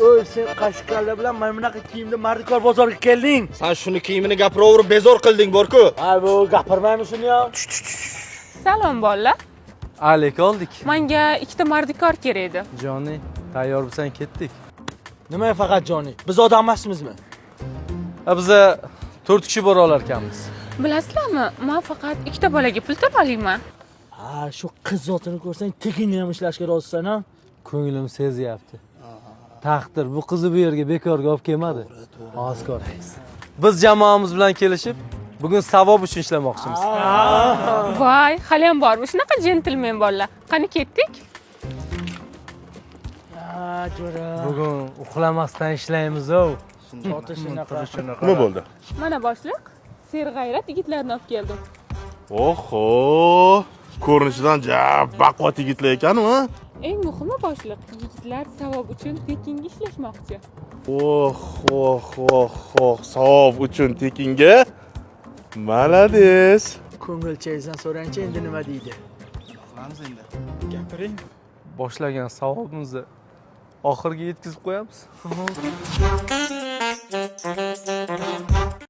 Oy, sen qashqalla bilan mana bunaqa kiyimda mardikor bozorga kelding. Sen shuni kiyimini gapiraverib bezor qilding, borku. Ha, bu gapirmaymi shuni yo? Salom bolalar. Alik oldik. Menga ikkita mardikor kerak edi. Joni, tayyor bo'lsang ketdik. Nima faqat Joni? Biz odam emasmizmi? Biza 4 kishi bora olar ekanmiz. Bilasizlarmi, men faqat ikkita bolaga pul topalayman. Ha, shu qiz zotini ko'rsang, tekinga ham ishlashga rozisan, ha? Ko'nglim sezyapti. Taqdir bu qizni bu yerga bekorga olib kelmadi. Hozir ko'ramiz. Biz jamoamiz bilan kelishib, bugun savob uchun ishlamoqchimiz. Voy, hali ham bormi shunaqa jentelmen bolalar? Qani ketdik? Ha, jo'ra. Bugun uxlamasdan ishlaymiz-ku. Nima bo'ldi? Mana boshliq, serg'ayrat yigitlarni olib keldim. Oho! Ko'rinishidan baquvvat yigitlar ekan-ku. Eng muhimi boshliq, yigitlar savob uchun tekinga ishlashmoqchi. Savob uchun tekinga. Malades. Ko'ngilchangizdan so'rangchi, endi nima deydi? Qilamiz endi. Gapiring. Boshlagan savobimizni oxirga yetkazib qo'yamiz.